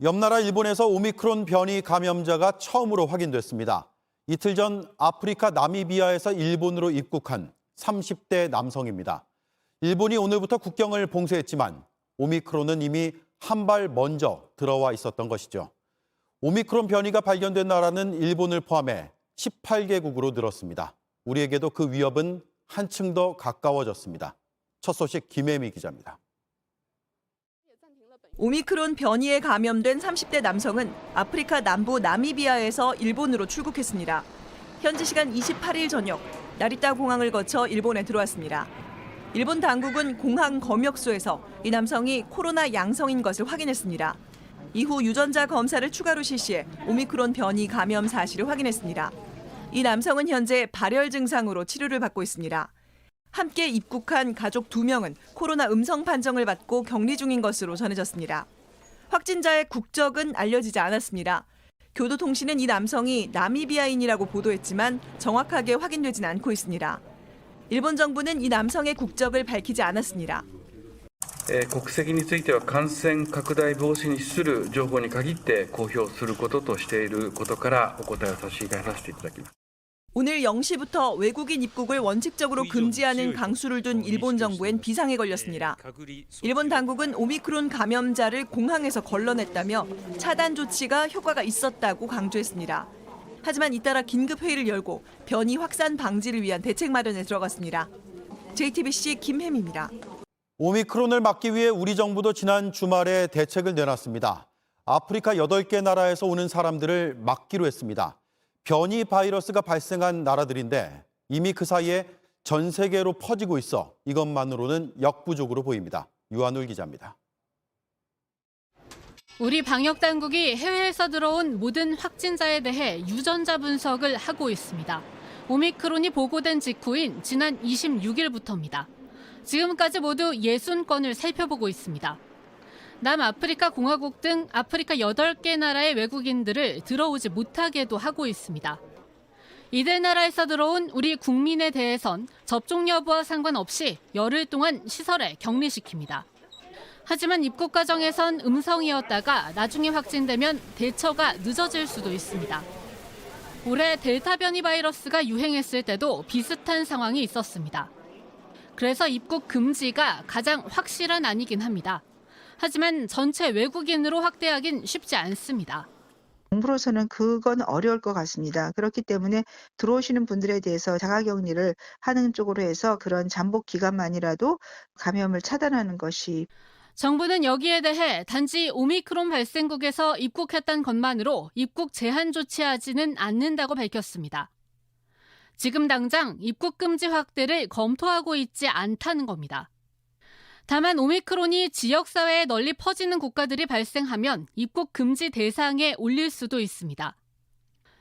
옆나라 일본에서 오미크론 변이 감염자가 처음으로 확인됐습니다. 이틀 전 아프리카 나미비아에서 일본으로 입국한 30대 남성입니다. 일본이 오늘부터 국경을 봉쇄했지만 오미크론은 이미 한 발 먼저 들어와 있었던 것이죠. 오미크론 변이가 발견된 나라는 일본을 포함해 18개국으로 늘었습니다. 우리에게도 그 위협은 한층 더 가까워졌습니다. 첫 소식 김혜미 기자입니다. 오미크론 변이에 감염된 30대 남성은 아프리카 남부 나미비아에서 일본으로 출국했습니다. 현지 시간 28일 저녁, 나리타 공항을 거쳐 일본에 들어왔습니다. 일본 당국은 공항 검역소에서 이 남성이 코로나 양성인 것을 확인했습니다. 이후 유전자 검사를 추가로 실시해 오미크론 변이 감염 사실을 확인했습니다. 이 남성은 현재 발열 증상으로 치료를 받고 있습니다. 함께 입국한 가족 2명은 코로나 음성 판정을 받고 격리 중인 것으로 전해졌습니다. 확진자의 국적은 알려지지 않았습니다. 교도통신은 이 남성이 나미비아인이라고 보도했지만 정확하게 확인되진 않고 있습니다. 일본 정부는 이 남성의 국적을 밝히지 않았습니다. 国籍については感染拡大防止に資する情報に限って公表することとしていることからお答えを差し控えさせていただきます。 오늘 0시부터 외국인 입국을 원칙적으로 금지하는 강수를 둔 일본 정부엔 비상에 걸렸습니다. 일본 당국은 오미크론 감염자를 공항에서 걸러냈다며 차단 조치가 효과가 있었다고 강조했습니다. 하지만 잇따라 긴급 회의를 열고 변이 확산 방지를 위한 대책 마련에 들어갔습니다. JTBC 김혜미입니다. 오미크론을 막기 위해 우리 정부도 지난 주말에 대책을 내놨습니다. 아프리카 8개 나라에서 오는 사람들을 막기로 했습니다. 변이 바이러스가 발생한 나라들인데 이미 그 사이에 전 세계로 퍼지고 있어 이것만으로는 역부족으로 보입니다. 유한울 기자입니다. 우리 방역 당국이 해외에서 들어온 모든 확진자에 대해 유전자 분석을 하고 있습니다. 오미크론이 보고된 직후인 지난 26일부터입니다. 지금까지 모두 60건을 살펴보고 있습니다. 남아프리카 공화국 등 아프리카 8개 나라의 외국인들을 들어오지 못하게도 하고 있습니다. 이들 나라에서 들어온 우리 국민에 대해선 접종 여부와 상관없이 열흘 동안 시설에 격리시킵니다. 하지만 입국 과정에선 음성이었다가 나중에 확진되면 대처가 늦어질 수도 있습니다. 올해 델타 변이 바이러스가 유행했을 때도 비슷한 상황이 있었습니다. 그래서 입국 금지가 가장 확실한 안이긴 합니다. 하지만 전체 외국인으로 확대하긴 쉽지 않습니다. 정부로서는 그건 어려울 것 같습니다. 그렇기 때문에 들어오시는 분들에 대해서 자가격리를 하는 쪽으로 해서 그런 잠복 기간만이라도 감염을 차단하는 것이. 정부는 여기에 대해 단지 오미크론 발생국에서 입국했던 것만으로 입국 제한 조치하지는 않는다고 밝혔습니다. 지금 당장 입국 금지 확대를 검토하고 있지 않다는 겁니다. 다만 오미크론이 지역사회에 널리 퍼지는 국가들이 발생하면 입국 금지 대상에 올릴 수도 있습니다.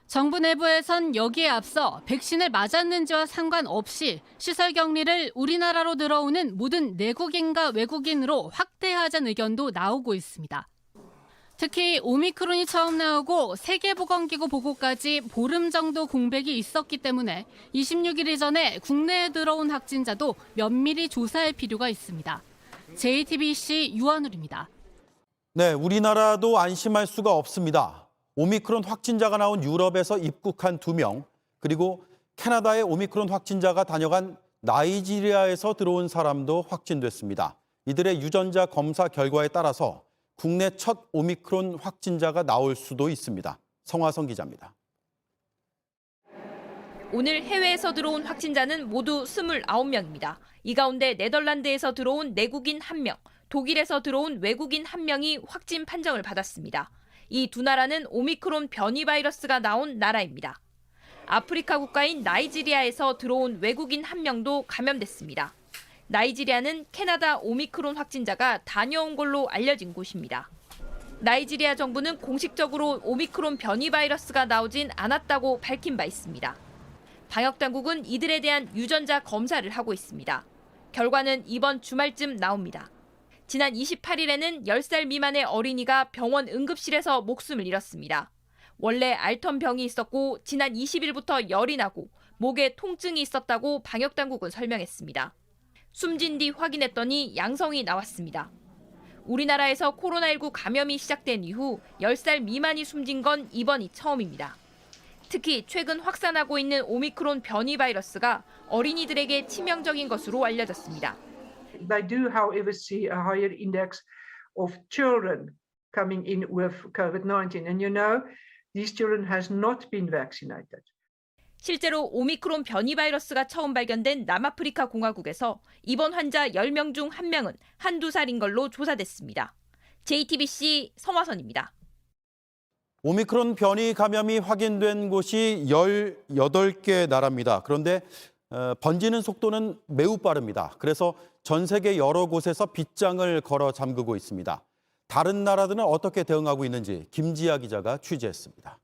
정부 내부에선 여기에 앞서 백신을 맞았는지와 상관없이 시설 격리를 우리나라로 들어오는 모든 내국인과 외국인으로 확대하자는 의견도 나오고 있습니다. 특히 오미크론이 처음 나오고 세계보건기구 보고까지 보름 정도 공백이 있었기 때문에 26일 이전에 국내에 들어온 확진자도 면밀히 조사할 필요가 있습니다. JTBC 유한울입니다. 네, 우리나라도 안심할 수가 없습니다. 오미크론 확진자가 나온 유럽에서 입국한 2명, 그리고 캐나다의 오미크론 확진자가 다녀간 나이지리아에서 들어온 사람도 확진됐습니다. 이들의 유전자 검사 결과에 따라서 국내 첫 오미크론 확진자가 나올 수도 있습니다. 성화성 기자입니다. 오늘 해외에서 들어온 확진자는 모두 29명입니다. 이 가운데 네덜란드에서 들어온 내국인 1명, 독일에서 들어온 외국인 1명이 확진 판정을 받았습니다. 이 두 나라는 오미크론 변이 바이러스가 나온 나라입니다. 아프리카 국가인 나이지리아에서 들어온 외국인 1명도 감염됐습니다. 나이지리아는 캐나다 오미크론 확진자가 다녀온 걸로 알려진 곳입니다. 나이지리아 정부는 공식적으로 오미크론 변이 바이러스가 나오진 않았다고 밝힌 바 있습니다. 방역당국은 이들에 대한 유전자 검사를 하고 있습니다. 결과는 이번 주말쯤 나옵니다. 지난 28일에는 10살 미만의 어린이가 병원 응급실에서 목숨을 잃었습니다. 원래 알턴병이 있었고 지난 20일부터 열이 나고 목에 통증이 있었다고 방역당국은 설명했습니다. 숨진 뒤 확인했더니 양성이 나왔습니다. 우리나라에서 코로나19 감염이 시작된 이후 10살 미만이 숨진 건 이번이 처음입니다. 특히 최근 확산하고 있는 오미크론 변이 바이러스가 어린이들에게 치명적인 것으로 알려졌습니다. They do, however, see a higher index of children coming in with COVID-19. And these children has not been vaccinated. 실제로 오미크론 변이 바이러스가 처음 발견된 남아프리카 공화국에서 이번 환자 10명 중 1명은 한두 살인 걸로 조사됐습니다. JTBC 성화선입니다. 오미크론 변이 감염이 확인된 곳이 18개 나라입니다. 그런데 번지는 속도는 매우 빠릅니다. 그래서 전 세계 여러 곳에서 빗장을 걸어 잠그고 있습니다. 다른 나라들은 어떻게 대응하고 있는지 김지아 기자가 취재했습니다.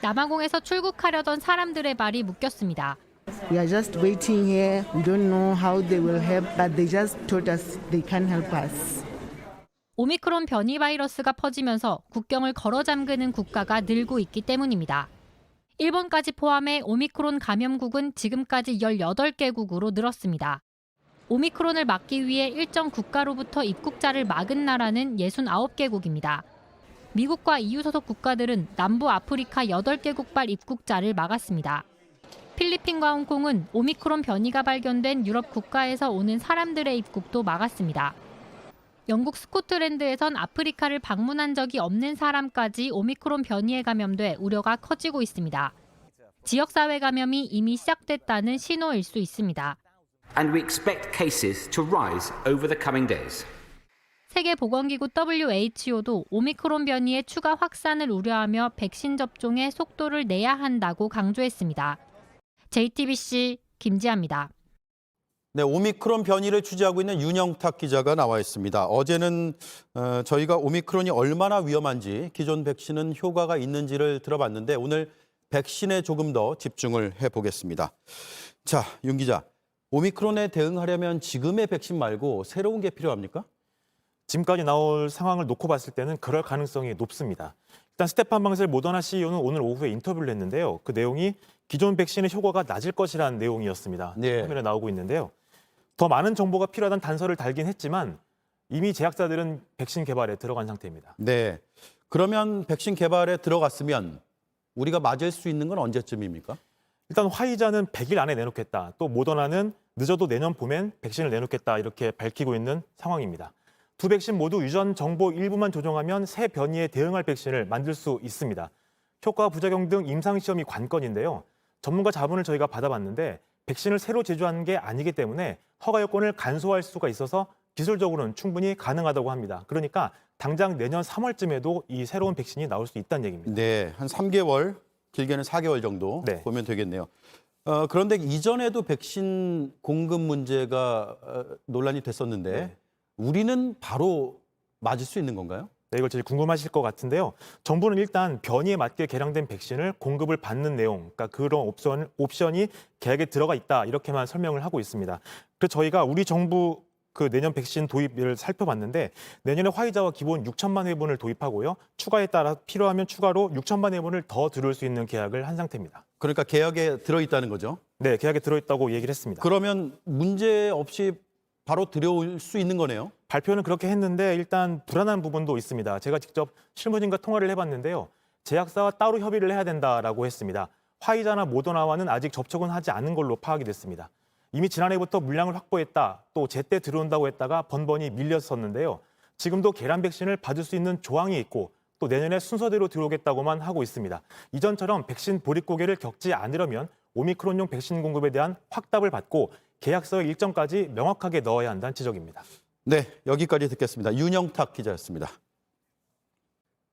남아공에서 출국하려던 사람들의 발이 묶였습니다. We are just waiting here. We don't know how they will help, but they just told us they can help us. 오미크론 변이 바이러스가 퍼지면서 국경을 걸어 잠그는 국가가 늘고 있기 때문입니다. 일본까지 포함해 오미크론 감염국은 지금까지 18개국으로 늘었습니다. 오미크론을 막기 위해 일정 국가로부터 입국자를 막은 나라는 69개국입니다. 미국과 EU 소속 국가들은 남부 아프리카 8개국발 입국자를 막았습니다. 필리핀과 홍콩은 오미크론 변이가 발견된 유럽 국가에서 오는 사람들의 입국도 막았습니다. 영국 스코틀랜드에선 아프리카를 방문한 적이 없는 사람까지 오미크론 변이에 감염돼 우려가 커지고 있습니다. 지역사회 감염이 이미 시작됐다는 신호일 수 있습니다. And we expect cases to rise over the coming days. 세계보건기구 WHO도 오미크론 변이의 추가 확산을 우려하며 백신 접종에 속도를 내야 한다고 강조했습니다. JTBC 김지아입니다. 네, 오미크론 변이를 취재하고 있는 윤영탁 기자가 나와 있습니다. 어제는 저희가 오미크론이 얼마나 위험한지, 기존 백신은 효과가 있는지를 들어봤는데 오늘 백신에 조금 더 집중을 해보겠습니다. 자, 윤 기자, 오미크론에 대응하려면 지금의 백신 말고 새로운 게 필요합니까? 지금까지 나올 상황을 놓고 봤을 때는 그럴 가능성이 높습니다. 일단 스테판 방셀 모더나 CEO는 오늘 오후에 인터뷰를 했는데요. 그 내용이 기존 백신의 효과가 낮을 것이라는 내용이었습니다. 네. 화면에 나오고 있는데요. 더 많은 정보가 필요하다는 단서를 달긴 했지만 이미 제약사들은 백신 개발에 들어간 상태입니다. 네, 그러면 백신 개발에 들어갔으면 우리가 맞을 수 있는 건 언제쯤입니까? 일단 화이자는 100일 안에 내놓겠다. 또 모더나는 늦어도 내년 봄엔 백신을 내놓겠다. 이렇게 밝히고 있는 상황입니다. 두 백신 모두 유전 정보 일부만 조정하면 새 변이에 대응할 백신을 만들 수 있습니다. 효과, 부작용 등 임상시험이 관건인데요. 전문가 자문을 저희가 받아봤는데 백신을 새로 제조하는 게 아니기 때문에 허가 여건을 간소화할 수가 있어서 기술적으로는 충분히 가능하다고 합니다. 그러니까 당장 내년 3월쯤에도 이 새로운 백신이 나올 수 있다는 얘기입니다. 네, 한 3개월, 길게는 4개월 정도 네. 보면 되겠네요. 그런데 이전에도 백신 공급 문제가 논란이 됐었는데 네. 우리는 바로 맞을 수 있는 건가요? 네, 이걸 제일 궁금하실 것 같은데요. 정부는 일단 변이에 맞게 개량된 백신을 공급을 받는 내용, 그러니까 그런 옵션이 계약에 들어가 있다 이렇게만 설명을 하고 있습니다. 그래서 저희가 우리 정부 그 내년 백신 도입을 살펴봤는데 내년에 화이자와 기본 6천만 회분을 도입하고요. 추가에 따라 필요하면 추가로 6천만 회분을 더 들어올 수 있는 계약을 한 상태입니다. 그러니까 계약에 들어있다는 거죠? 네, 계약에 들어있다고 얘기를 했습니다. 그러면 문제 없이 바로 들여올 수 있는 거네요? 발표는 그렇게 했는데 일단 불안한 부분도 있습니다. 제가 직접 실무진과 통화를 해봤는데요. 제약사와 따로 협의를 해야 된다라고 했습니다. 화이자나 모더나와는 아직 접촉은 하지 않은 걸로 파악이 됐습니다. 이미 지난해부터 물량을 확보했다, 또 제때 들어온다고 했다가 번번이 밀렸었는데요. 지금도 계란 백신을 받을 수 있는 조항이 있고 또 내년에 순서대로 들어오겠다고만 하고 있습니다. 이전처럼 백신 보릿고개를 겪지 않으려면 오미크론용 백신 공급에 대한 확답을 받고 계약서의 일정까지 명확하게 넣어야 한다는 지적입니다. 네, 여기까지 듣겠습니다. 윤영탁 기자였습니다.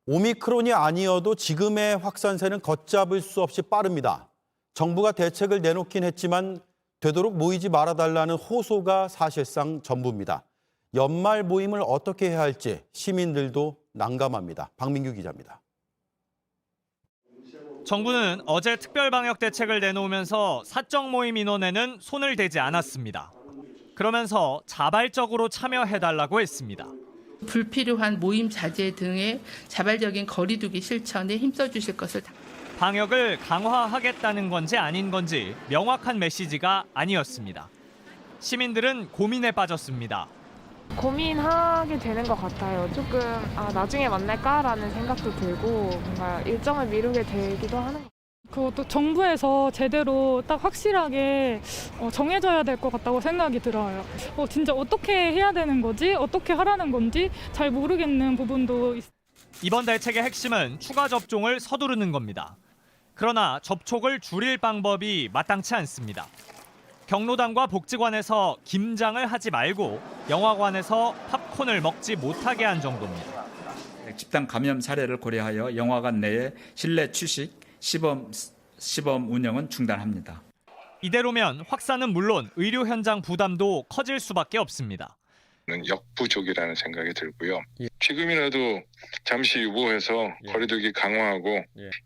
오미크론이 아니어도 지금의 확산세는 걷잡을 수 없이 빠릅니다. 정부가 대책을 내놓긴 했지만 되도록 모이지 말아달라는 호소가 사실상 전부입니다. 연말 모임을 어떻게 해야 할지 시민들도 난감합니다. 박민규 기자입니다. 정부는 어제 특별방역 대책을 내놓으면서 사적 모임 인원에는 손을 대지 않았습니다. 그러면서 자발적으로 참여해달라고 했습니다. 불필요한 모임 자제 등의 자발적인 거리 두기 실천에 힘써 주실 것을 방역을 강화하겠다는 건지 아닌 건지 명확한 메시지가 아니었습니다. 시민들은 고민에 빠졌습니다. 고민하게 되는 것 같아요. 조금 나중에 만날까라는 생각도 들고 뭔가 일정을 미루게 되기도 하는 것 같아요. 그것도 정부에서 제대로 딱 확실하게 정해져야 될 것 같다고 생각이 들어요. 진짜 어떻게 해야 되는 거지? 어떻게 하라는 건지 잘 모르겠는 부분도 있어요. 이번 대책의 핵심은 추가 접종을 서두르는 겁니다. 그러나 접촉을 줄일 방법이 마땅치 않습니다. 경로당과 복지관에서 김장을 하지 말고 영화관에서 팝콘을 먹지 못하게 한 정도입니다. 집단 감염 사례를 고려하여 영화관 내에 실내 취식, 시범 운영은 중단합니다. 이대로면 확산은 물론 의료 현장 부담도 커질 수밖에 없습니다. 역부족이라는 생각이 들고요. 지금이라도 잠시 유보해서 거리두기 강화하고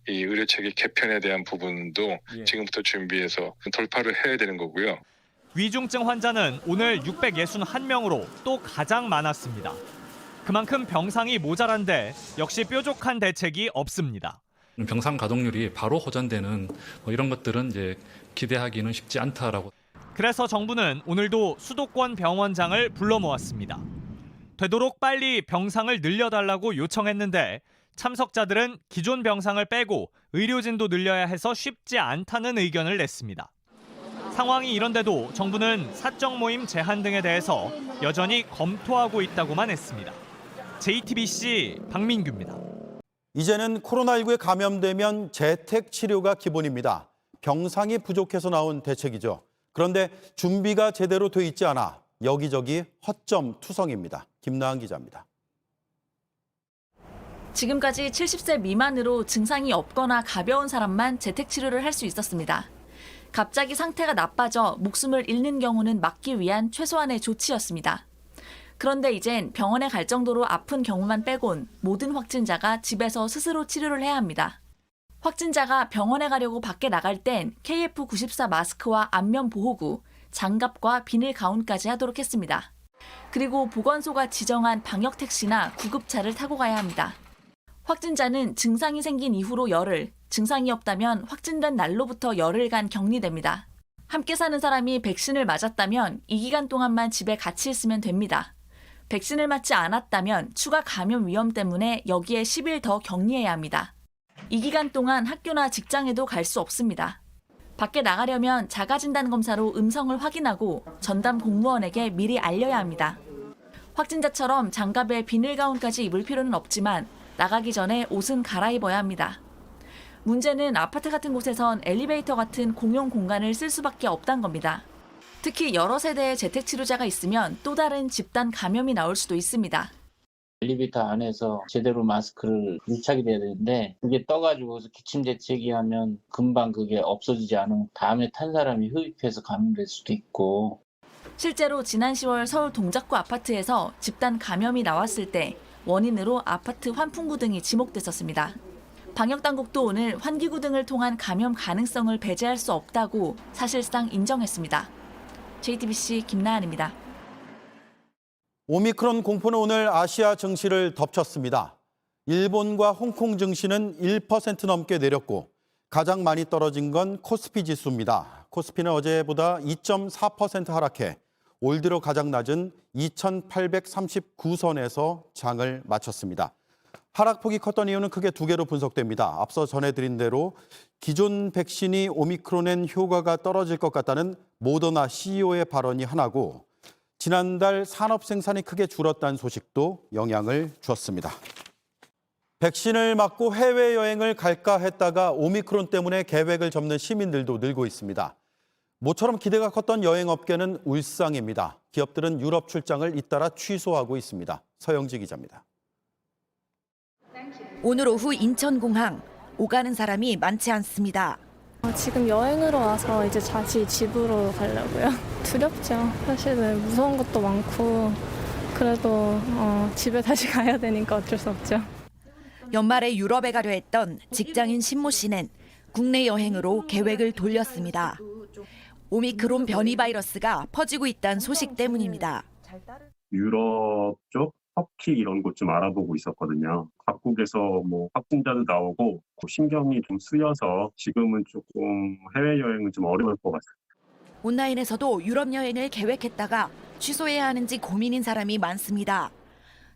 이 의료체계 개편에 대한 부분도 지금부터 준비해서 돌파를 해야 되는 거고요. 위중증 환자는 오늘 661명으로 또 가장 많았습니다. 그만큼 병상이 모자란데 역시 뾰족한 대책이 없습니다. 병상 가동률이 바로 호전되는 이런 것들은 이제 기대하기는 쉽지 않다라고. 그래서 정부는 오늘도 수도권 병원장을 불러 모았습니다. 되도록 빨리 병상을 늘려달라고 요청했는데 참석자들은 기존 병상을 빼고 의료진도 늘려야 해서 쉽지 않다는 의견을 냈습니다. 상황이 이런데도 정부는 사적 모임 제한 등에 대해서 여전히 검토하고 있다고만 했습니다. JTBC 박민규입니다. 이제는 코로나19에 감염되면 재택 치료가 기본입니다. 병상이 부족해서 나온 대책이죠. 그런데 준비가 제대로 돼 있지 않아 여기저기 허점 투성입니다. 김나은 기자입니다. 지금까지 70세 미만으로 증상이 없거나 가벼운 사람만 재택 치료를 할 수 있었습니다. 갑자기 상태가 나빠져 목숨을 잃는 경우는 막기 위한 최소한의 조치였습니다. 그런데 이젠 병원에 갈 정도로 아픈 경우만 빼곤 모든 확진자가 집에서 스스로 치료를 해야 합니다. 확진자가 병원에 가려고 밖에 나갈 땐 KF94 마스크와 안면 보호구, 장갑과 비닐 가운까지 하도록 했습니다. 그리고 보건소가 지정한 방역 택시나 구급차를 타고 가야 합니다. 확진자는 증상이 생긴 이후로 열흘, 증상이 없다면 확진된 날로부터 열흘간 격리됩니다. 함께 사는 사람이 백신을 맞았다면 이 기간 동안만 집에 같이 있으면 됩니다. 백신을 맞지 않았다면 추가 감염 위험 때문에 여기에 10일 더 격리해야 합니다. 이 기간 동안 학교나 직장에도 갈 수 없습니다. 밖에 나가려면 자가진단검사로 음성을 확인하고 전담 공무원에게 미리 알려야 합니다. 확진자처럼 장갑에 비닐 가운까지 입을 필요는 없지만 나가기 전에 옷은 갈아입어야 합니다. 문제는 아파트 같은 곳에선 엘리베이터 같은 공용 공간을 쓸 수밖에 없다는 겁니다. 특히 여러 세대의 재택치료자가 있으면 또 다른 집단 감염이 나올 수도 있습니다. 엘리베이터 안에서 제대로 마스크를 밀착이 돼야 되는데 그게 떠가지고 기침 재채기하면 금방 그게 없어지지 않으면 다음에 탄 사람이 흡입해서 감염될 수도 있고. 실제로 지난 10월 서울 동작구 아파트에서 집단 감염이 나왔을 때 원인으로 아파트 환풍구 등이 지목됐었습니다. 방역당국도 오늘 환기구 등을 통한 감염 가능성을 배제할 수 없다고 사실상 인정했습니다. JTBC 김나은입니다. 오미크론 공포는 오늘 아시아 증시를 덮쳤습니다. 일본과 홍콩 증시는 1% 넘게 내렸고 가장 많이 떨어진 건 코스피 지수입니다. 코스피는 어제보다 2.4% 하락해 올 들어 가장 낮은 2,839선에서 장을 마쳤습니다. 하락폭이 컸던 이유는 크게 두 개로 분석됩니다. 앞서 전해드린 대로 기존 백신이 오미크론엔 효과가 떨어질 것 같다는 모더나 CEO의 발언이 하나고 지난달 산업 생산이 크게 줄었다는 소식도 영향을 줬습니다. 백신을 맞고 해외여행을 갈까 했다가 오미크론 때문에 계획을 접는 시민들도 늘고 있습니다. 모처럼 기대가 컸던 여행업계는 울상입니다. 기업들은 유럽 출장을 잇따라 취소하고 있습니다. 서영지 기자입니다. 오늘 오후 인천공항, 오가는 사람이 많지 않습니다. 지금 여행으로 와서 이제 다시 집으로 가려고요. 두렵죠. 사실은 무서운 것도 많고 그래도 집에 다시 가야 되니까 어쩔 수 없죠. 연말에 유럽에 가려 했던 직장인 신모 씨는 국내 여행으로 계획을 돌렸습니다. 오미크론 변이 바이러스가 퍼지고 있다는 소식 때문입니다. 유럽 쪽, 터키 이런 곳 좀 알아보고 있었거든요. 각국에서 확진자도 나오고 신경이 좀 쓰여서 지금은 조금 해외여행은 좀 어려울 것 같습니다. 온라인에서도 유럽 여행을 계획했다가 취소해야 하는지 고민인 사람이 많습니다.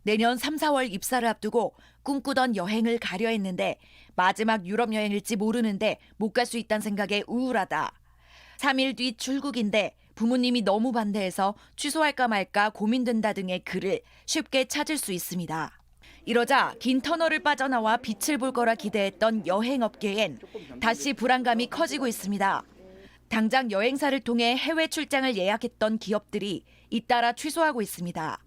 내년 3, 4월 입사를 앞두고 꿈꾸던 여행을 가려 했는데 마지막 유럽 여행일지 모르는데 못 갈 수 있다는 생각에 우울하다. 3일 뒤 출국인데 부모님이 너무 반대해서 취소할까 말까 고민된다 등의 글을 쉽게 찾을 수 있습니다. 이러자 긴 터널을 빠져나와 빛을 볼 거라 기대했던 여행업계엔 다시 불안감이 커지고 있습니다. 당장 여행사를 통해 해외 출장을 예약했던 기업들이 잇따라 취소하고 있습니다.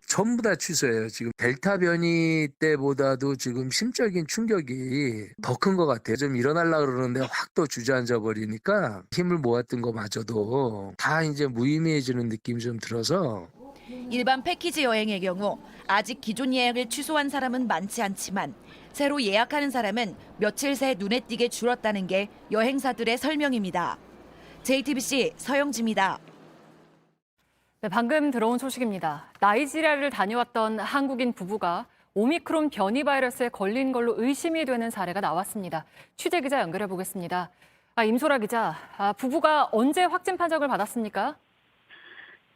전부 다 취소해요. 지금 델타 변이 때보다도 지금 심적인 충격이 더 큰 것 같아요. 좀 일어나려고 그러는데 확 또 주저앉아 버리니까 힘을 모았던 거마저도 다 이제 무의미해지는 느낌이 좀 들어서. 일반 패키지 여행의 경우 아직 기존 예약을 취소한 사람은 많지 않지만 새로 예약하는 사람은 며칠 새 눈에 띄게 줄었다는 게 여행사들의 설명입니다. JTBC 서영지입니다. 네, 방금 들어온 소식입니다. 나이지리아를 다녀왔던 한국인 부부가 오미크론 변이 바이러스에 걸린 걸로 의심이 되는 사례가 나왔습니다. 취재 기자 연결해 보겠습니다. 임소라 기자, 부부가 언제 확진 판정을 받았습니까?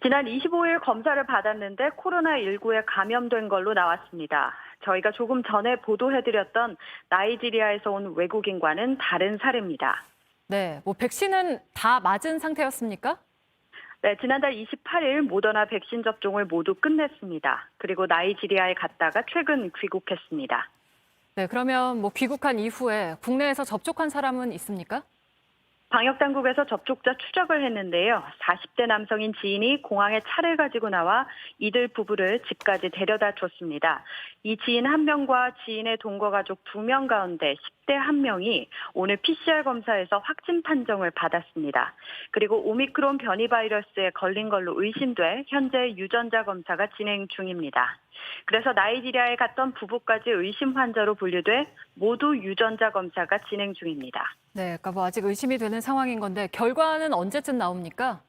지난 25일 검사를 받았는데 코로나19에 감염된 걸로 나왔습니다. 저희가 조금 전에 보도해드렸던 나이지리아에서 온 외국인과는 다른 사례입니다. 네, 백신은 다 맞은 상태였습니까? 네, 지난달 28일 모더나 백신 접종을 모두 끝냈습니다. 그리고 나이지리아에 갔다가 최근 귀국했습니다. 네, 그러면 귀국한 이후에 국내에서 접촉한 사람은 있습니까? 방역당국에서 접촉자 추적을 했는데요. 40대 남성인 지인이 공항에 차를 가지고 나와 이들 부부를 집까지 데려다 줬습니다. 이 지인 1명과 지인의 동거가족 2명 가운데 10대 1명이 오늘 PCR 검사에서 확진 판정을 받았습니다. 그리고 오미크론 변이 바이러스에 걸린 걸로 의심돼 현재 유전자 검사가 진행 중입니다. 그래서 나이지리아에 갔던 부부까지 의심 환자로 분류돼 모두 유전자 검사가 진행 중입니다. 네, 그러니까 아직 의심이 되는 상황인 건데 결과는 언제쯤 나옵니까?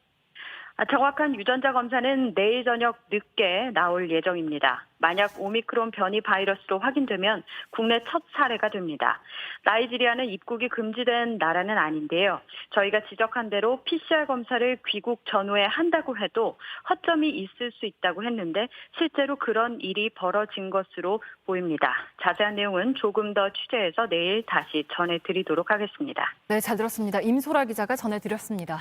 정확한 유전자 검사는 내일 저녁 늦게 나올 예정입니다. 만약 오미크론 변이 바이러스로 확인되면 국내 첫 사례가 됩니다. 나이지리아는 입국이 금지된 나라는 아닌데요. 저희가 지적한 대로 PCR 검사를 귀국 전후에 한다고 해도 허점이 있을 수 있다고 했는데 실제로 그런 일이 벌어진 것으로 보입니다. 자세한 내용은 조금 더 취재해서 내일 다시 전해드리도록 하겠습니다. 네, 잘 들었습니다. 임소라 기자가 전해드렸습니다.